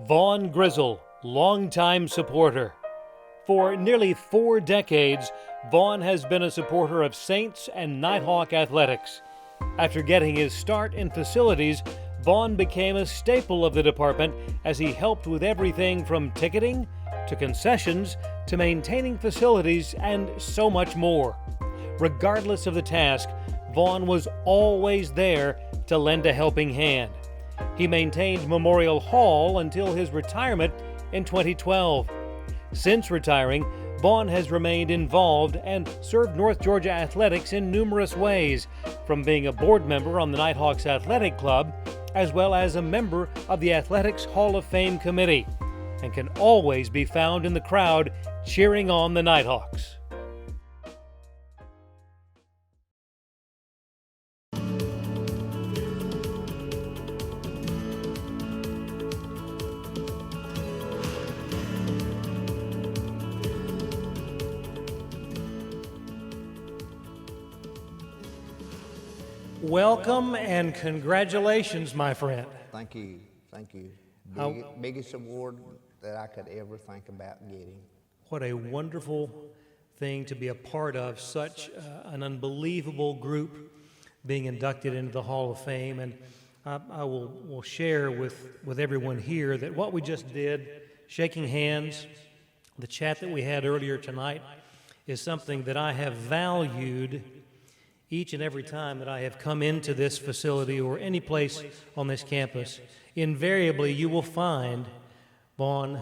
Vaughn Grizzle, longtime supporter. For nearly 4 decades, Vaughn has been a supporter of Saints and Nighthawk athletics. After getting his start in facilities, Vaughn became a staple of the department as he helped with everything from ticketing to concessions to maintaining facilities and so much more. Regardless of the task, Vaughn was always there to lend a helping hand. He maintained Memorial Hall until his retirement in 2012. Since retiring, Vaughn has remained involved and served North Georgia athletics in numerous ways, from being a board member on the Nighthawks Athletic Club, as well as a member of the Athletics Hall of Fame Committee, and can always be found in the crowd cheering on the Nighthawks. Welcome and congratulations, my friend. Thank you, thank you. Biggest award that I could ever think about getting. What a wonderful thing to be a part of, such an unbelievable group being inducted into the Hall of Fame. And I will share with everyone here that what we just did, shaking hands, the chat that we had earlier tonight, is something that I have valued each and every time that I have come into this facility or any place on this campus. Invariably, you will find Vaughn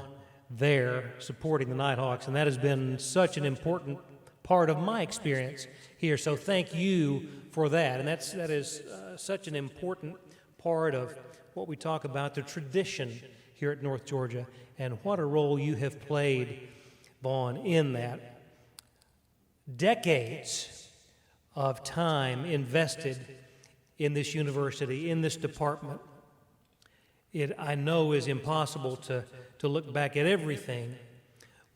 there supporting the Nighthawks, and that has been such an important part of my experience here. So thank you for that, and that is such an important part of what we talk about, the tradition here at North Georgia, and what a role you have played, Vaughn, in that. Decades of time invested in this university, in this department. It, I know, is impossible to look back at everything,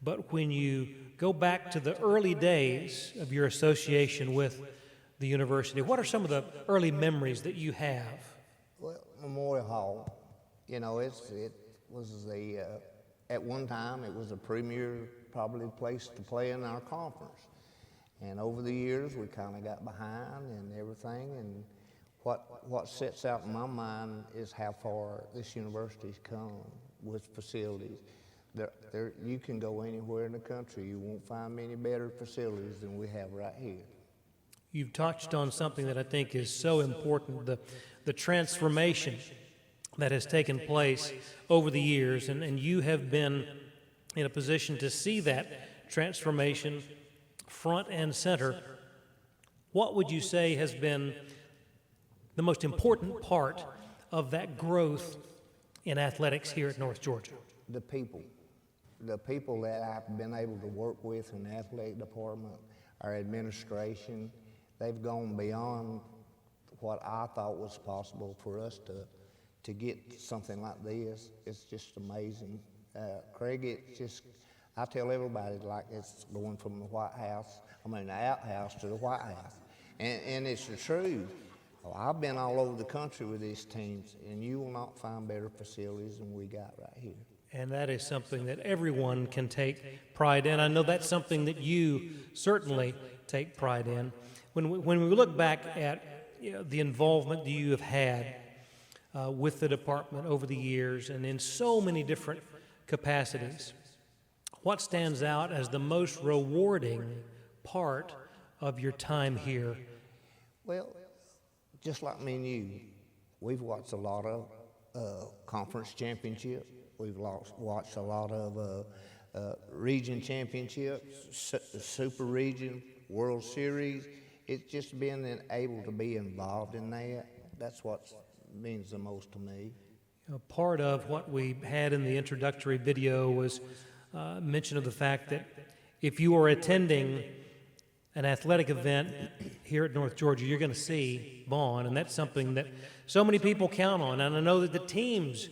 but when you go back to the early days of your association with the university, what are some of the early memories that you have? Well, Memorial Hall, it was at one time it was a premier probably place to play in our conference. And over the years, we kind of got behind and everything. And what sits out in my mind is how far this university's come with facilities. You can go anywhere in the country. You won't find many better facilities than we have right here. You've touched on something that I think is so important, the transformation that has taken place over the years. And you have been in a position to see that transformation front and center. What would you say has been the most important part of that growth in athletics here at North Georgia? The people that I've been able to work with in the athletic department, our administration, they've gone beyond what I thought was possible for us to get something like this. It's just amazing. Craig, it's just, I tell everybody like it's going from the outhouse to the White House. And it's the truth. Well, I've been all over the country with these teams, and you will not find better facilities than we got right here. And that is something that everyone can take pride in. I know that's something that you certainly take pride in. When we look back at the involvement that you have had with the department over the years and in so many different capacities, what stands out as the most rewarding part of your time here? Well, just like me and you, we've watched a lot of conference championships. We've watched a lot of region championships, super region, World Series. It's just being able to be involved in that. That's what means the most to me. Part of what we had in the introductory video was mention of the fact that if you are attending an athletic event here at North Georgia, you're going to see Vaughn, and that's something that so many people count on, and I know that the teams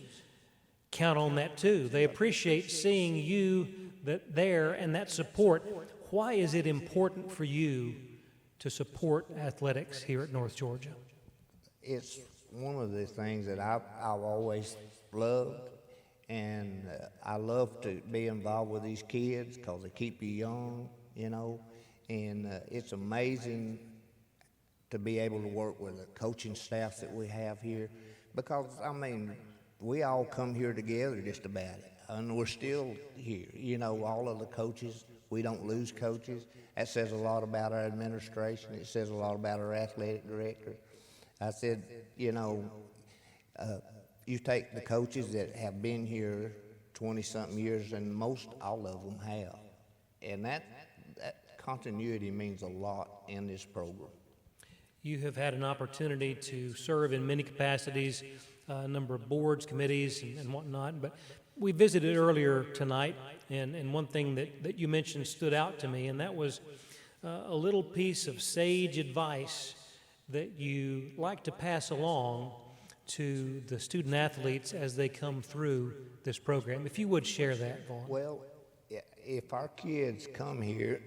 count on that too. They appreciate seeing you there and that support. Why is it important for you to support athletics here at North Georgia? It's one of the things that I've always loved, And I love to be involved with these kids because they keep you young, you know. And it's amazing to be able to work with the coaching staff that we have here. Because, I mean, we all come here together just about it. And we're still here. You know, all of the coaches, we don't lose coaches. That says a lot about our administration. It says a lot about our athletic director. I said, you know, you take the coaches that have been here 20-something years, and all of them have. And that continuity means a lot in this program. You have had an opportunity to serve in many capacities, a number of boards, committees, and whatnot, but we visited earlier tonight, and one thing that you mentioned stood out to me, and that was a little piece of sage advice that you like to pass along to the student athletes as they come through this program. If you would share that, Vaughn. Well, if our kids come here,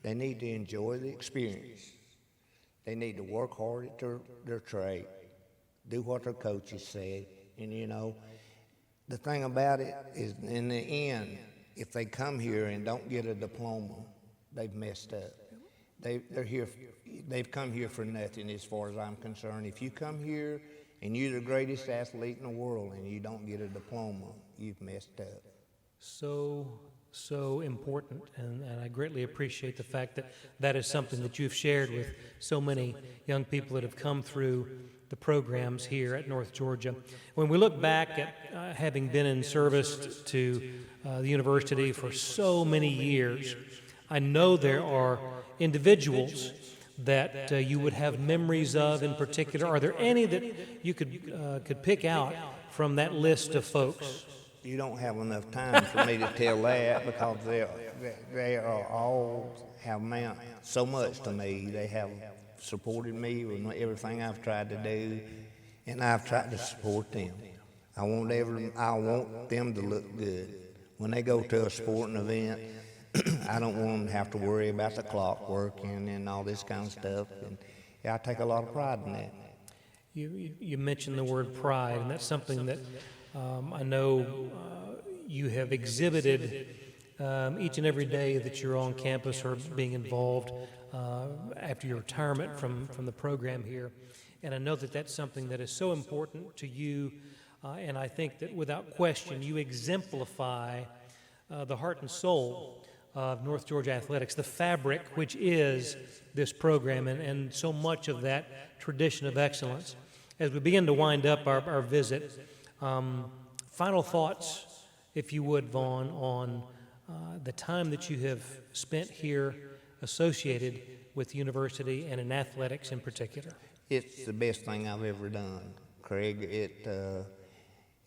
they need to enjoy the experience. They need to work hard at their trade, do what their coaches say, and you know, the thing about it is, in the end, if they come here and don't get a diploma, they've messed up. They've come here for nothing as far as I'm concerned. If you come here and you're the greatest athlete in the world and you don't get a diploma, you've messed up. So important, and I greatly appreciate the fact that that is something that you've shared with so many young people that have come through the programs here at North Georgia. When we look back at having been in service to the university for so many years, I know there are individuals that you would have memories of in particular. Are there any that you could pick out from that list of folks? You don't have enough time for me to tell that, because they are all have meant so much to me. They have supported me with everything I've tried to do, and I've tried to support them. I want them to look good. When they go to a sporting event, I don't want them to have to worry about the clock working and all this kind of stuff. And I take a lot of pride in that. You mentioned the word pride, and that's something that I know you have exhibited each and every day that you're on campus or being involved after your retirement from the program here. And I know that that's something that is so important to you, and I think that without question you exemplify the heart and soul of North Georgia athletics, the fabric which is this program, and so much of that tradition of excellence. As we begin to wind up our visit, final thoughts, if you would, Vaughn, on the time that you have spent here associated with the university and in athletics in particular. It's the best thing I've ever done, Craig.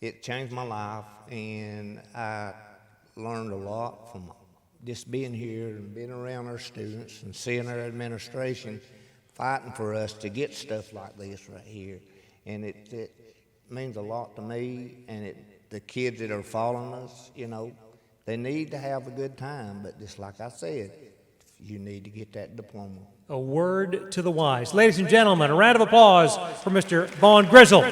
It changed my life, and I learned a lot from just being here and being around our students and seeing our administration fighting for us to get stuff like this right here. And it means a lot to me, and the kids that are following us, you know, they need to have a good time, but just like I said, you need to get that diploma. A word to the wise. Ladies and gentlemen, a round of applause for Mr. Vaughn Grizzle.